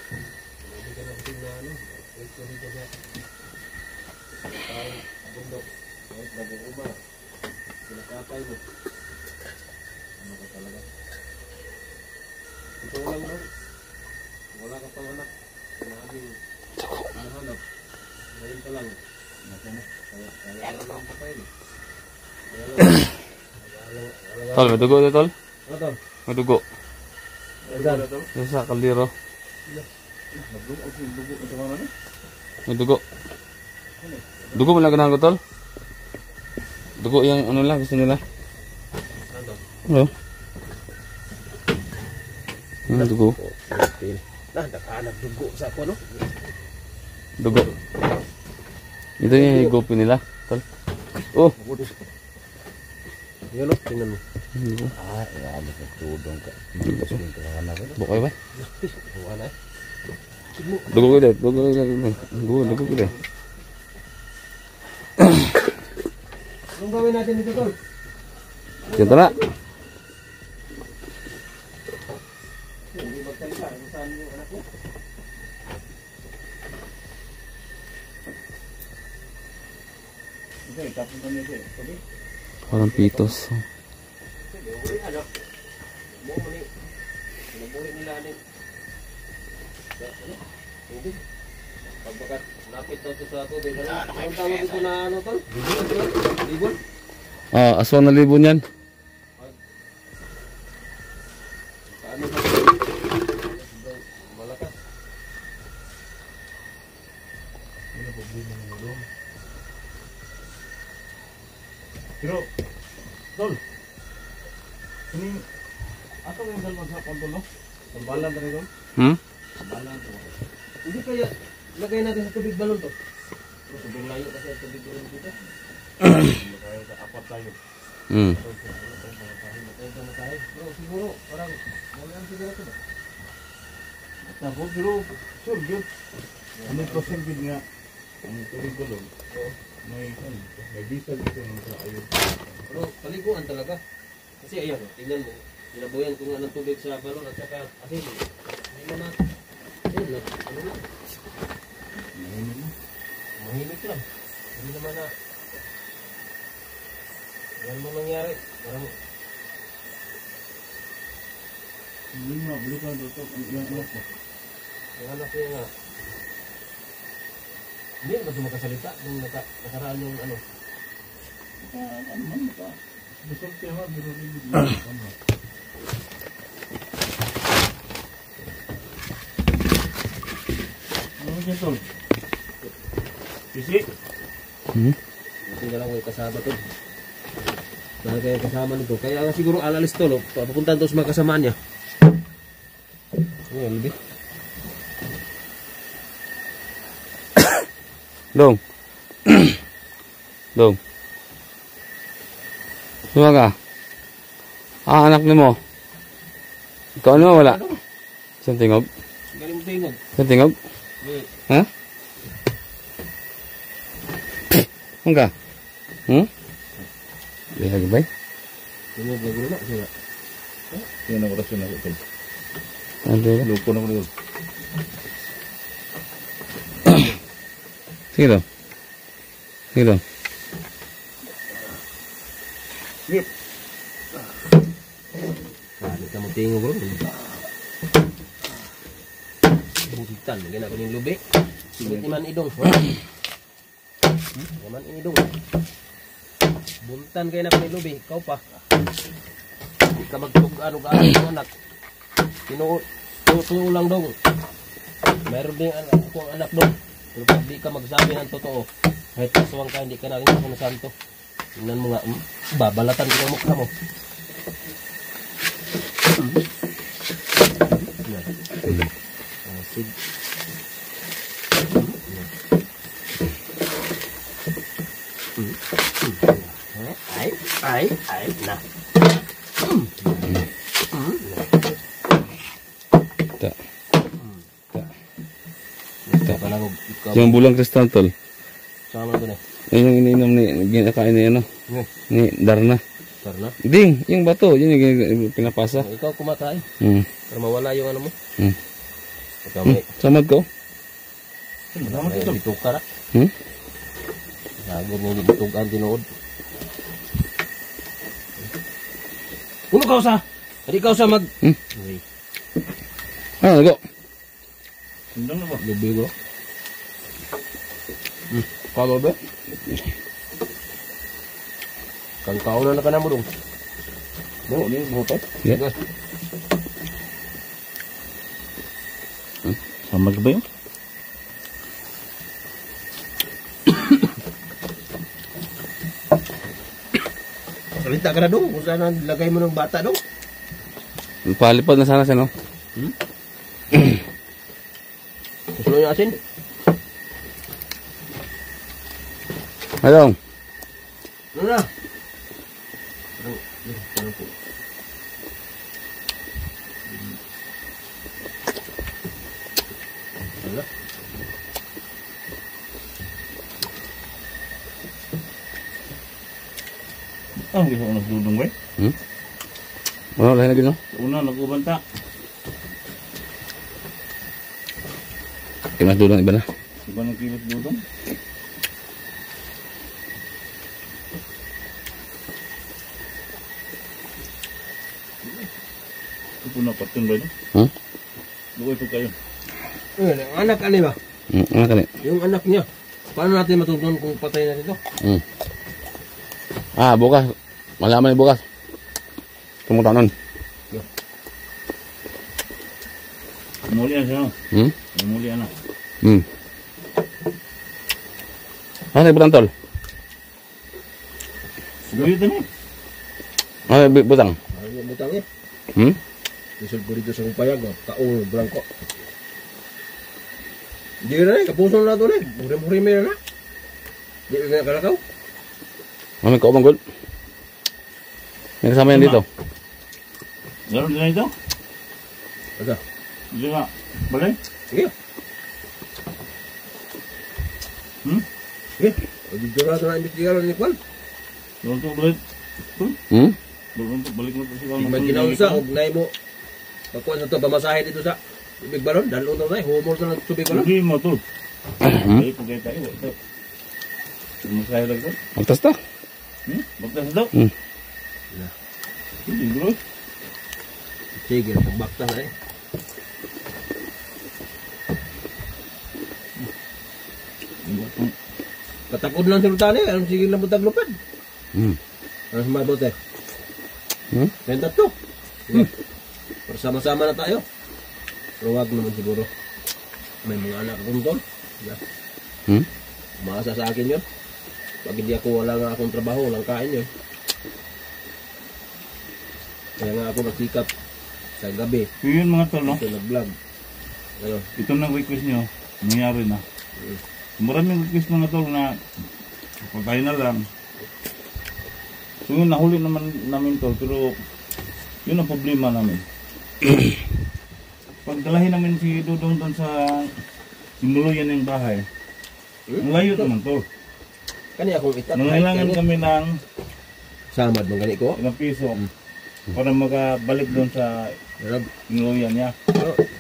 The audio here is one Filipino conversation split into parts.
Hindi ka natin na ano. Ito dito sa bundok. Kahit nag-uuma. Sinakapay mo. Ano ka talaga? Ito lang no. Wala ka pang anak. Sinabing nahanap. Ngayon ka lang. Kaya lang kapay mo. Tol, may dugo ito, tol? Ano to? May dugo. Adan. Yung sa kaldero. May dugo. Dugo mo lang ganahan ko, tol? Dugo yung ano lang, gusto nila. Ano? Ano dugo? Nakahanap dugo sa ako, no? Dugo. Ito yung higupin nila, tol. Oh! Yun, no? Tingnan mo. Ano sa tudong ka. Bukay ba? Wala eh. Dugo ko dito. Dugo ko dito. Anong gawin natin dito, tol? Dito na. Hindi magsalita. Saan yung anak mo? Okay, tapos kami siya. Sabi? Parang pitos. Ano? Mumuni. Sinubuhin nila ni. Hindi. Pagbagat napit daw sa tubig. Anong tawag dito na ano, tol? Libon? Ah, aswan na libon yan. Paano ba? Malakas. Ano problema mo doon? Pero, tol. Kuning ato yung dalawang sa kontol, no? Tambalan na rin doon. Tambalan to. Hindi kaya lagay natin sa tubig balon to. Tubig layo kasi ang tubig balon dito. Kaya sa apat tayo. Pero siguro parang wala siguro ito ba? Tapos, pero, sure, yun. Ano yung percentage nga? Ang tuloy ko doon. May visa dito ng sa ayun. Pero paliguan talaga. Kasi ayan, tingnan mo. Sinabuyan ko nga ng tubig sa balon at saka asin. Ay naman. Ayun lang. Ano na? Mahimik lang. Hindi naman na. Yan mo nangyari. Parang Hindi nga, balikan dito. Yung anak ko. yung anak niya nga. Hindi ba ito makasalita nung nakaraan yung ano? Ano man, busog siya ha, pero rin ano. Ano siya tol? Sisi? Hindi na lang may kasama to. Dahil kaya kasama nito. Kaya nga siguro alalis to, no? Papunta to sa mga kasama niya. Ano, Albi? Dong. Dong. Suma ka? Ah, anak ni mo. Ikaw ano wala? Saan tingog? Galing mo tingog. Saan tingog? Ha? Saan ka? Lihat ba? Tingog na gulo na. Sila. Yan ang orasyon ako tol. Ano ba? Lupo na ko na tol. Sige daw. Sige daw. Yep. Balik ka mo tingog bro. Bukitan. Lagyan ako ng lubi. Singit iman idong. Iman idong. Buntan kayo na pa ng lubi. Ikaw pa. Hindi ka magtug-ano-gano ng anak. Tinutuyo lang dong. Mayroon din akong anak dong. Pero pag di ka magsabi ng totoo, kahit kasawang ka, hindi ka na rin ako na santo. Tingnan mo nga, babalatan ko ang mukha mo. Acid. Ay, na. Ta. Ikaw, Yung bulang kristal tol. sama ko na. Yun yung ininom ni ginakain ni ano. Ni Darna. Karna, Ding, yung bato, yun yung pinapasa. ikaw kumatay. Hmm. Para mawala yung ano mo. Kami, Samad ko. Salamat may ito. bitukar. Hmm? Sagod nga yung bitukan tinuod. Uno ka sa? Hindi ka sa mag... Hmm? Uy, Ah, go. Sundang na ba? lubi ko. Kalo ba? Kang kauna na ka na mo dong. Mo, ni buhot. Yeah. Samag ba yun? Salita ka na dong. Kung saan ang lagay mo ng bata dong. Palipad na sana siya, no? Gusto mo yung asin? Hello. Ano na? Wala. Ah, gusto ko nagdudong ba? Hmm? Ano, lahat lagi, no? Una, nagubanta. Kaya mas dulang iba na. Iba ng kilot dudong. Ito na patun ba ito? Hmm? Lukoy po kayo. Ang anak ano ba? Ano ka ni? Yung anak niya. Paano natin matutunan kung patay na ito? Hmm. Ah, bukas. Malaman ni bukas. Tumutanon. Muli na siya. Hmm? Muli na. Hmm. Ano yung butang, tol? Siguro ito na. Ano yung butang? Ano yung butang eh? Hmm? Isod ko dito sa kupayag. Kaong, blanco. Hindi na eh. Kapuso na ito na eh. Murim-murim na na. Hindi na kalakaw. Ano yung kaubang gold? May kasama yan dito. Meron din na ito. Asa? Dito nga. Balay. Sige. Hmm? Sige. Dito na ito na imbestigaran ni Kwan. Doon ito balik. Hmm? Doon ito balik mo ito sila. May ginausa. Ugnay mo. Pagkuhan sa ito. Pamasahe dito sa tubig balon. Dalong na na eh. Humor sa ng tubig balon. Hindi mo ito. Hmm? Ay, pagkaya tayo. Ito. Masaya lang ito. Magtas ta. Bagtas daw. Hmm. Hindi bro. Sige. Nagbakta na eh. Katakod lang si Rutani. Anong sige lang butag lupad? Hmm. Ano sa mga bote? Hmm? Kaya tatlo. Sige. Para sama-sama na tayo. Pero wag naman siguro. May mga anak akong tol. Yeah. Hmm? Umaasa sa akin yun. Pag hindi ako wala nga akong trabaho, walang kain yun. Kaya nga ako nagsikap sa gabi. So yun mga tol, no? Ito nag-vlog. Ano? Ito na request nyo. Nangyari na. Maraming request mga tol na patay na lang. So yun, nahuli naman namin tol. Pero yun ang problema namin. Pagdalahin namin si Dudong doon sa sinuluyan ng bahay. Malayo naman tol. Kani akong itat. Nangailangan kami ng Samad mong gani ko. ilang piso para makabalik doon sa Pero sinuluyan niya.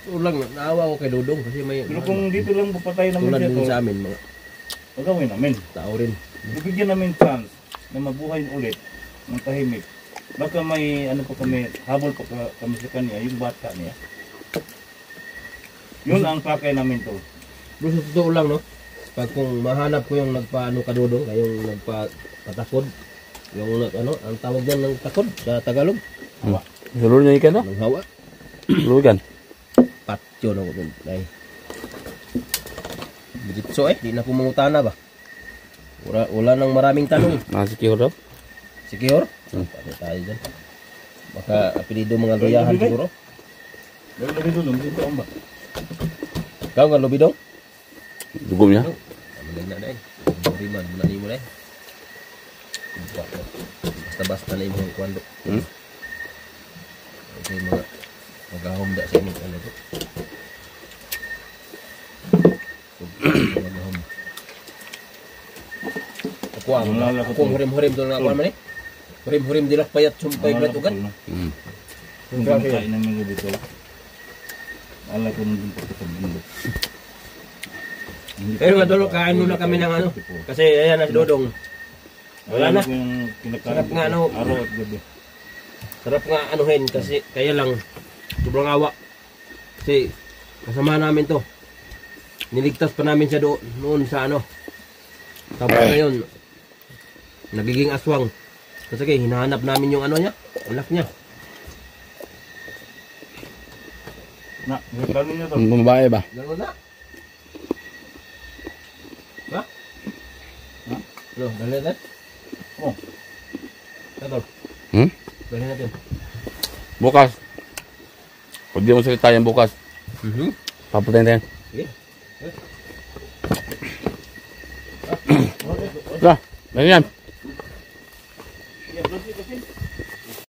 ulang naawa ko kay Dudong kasi may Pero kung dito lang papatay naman tulad siya din tol, sa amin mga magawin namin. tao rin. Bibigyan namin chance na mabuhay ulit ng tahimik. Baka may ano pa kami, habol pa kami sa kanya, yung bata niya. Yun ang pakay namin to. Bro, sa totoo lang no. Pag kung mahanap ko yung nagpaano ka Dudong, yung nagpatakod, yung ano, ang tawag diyan ng takod sa Tagalog, Sulur niya ikan, no? ng hawa. Sulur ikan. Patyo na ko dun. Ay. Diretso eh, di na ko mangutana ba? Wala nang maraming tanong. Nasa kihor daw. Secure? Paano tayo dyan? Baka apelido mga loyahan siguro. Pero lagi doon, dito ang ba? Ikaw nga lobidong? Dugom niya. Malag na dahil. Buriman, manani mo dahil. Basta-basta na yung kwando. Hmm? Okay, mga mag-ahomda sa inyo. Ano to? Mag-ahom. Ako ang hurim-hurim doon na ako naman eh. Hurim-hurim dilak payat sumpay kret ugat. Hmm. Kung kain namin ko dito. Alay ko nung pagkakamundo. Pero nga Dol, kain muna kami ng ano. Kasi ayan na si Dodong. Wala na. Sarap nga, ano. Araw at gabi. Sarap nga anuhin kasi kaya lang sobrang awa. Kasi kasama namin to. Niligtas pa namin siya noon sa ano. Tapos ngayon, nagiging aswang. Kasi hinahanap namin yung ano niya, anak niya. Na, lalo niya to. Babae ba? Dalawa na. Ha? Ha? Ano, dali natin? Oh. Tatol, Hmm? dali natin. Bukas. Pwede mo salita yan bukas. Papatayin tayo. Sige. Lah, ganyan.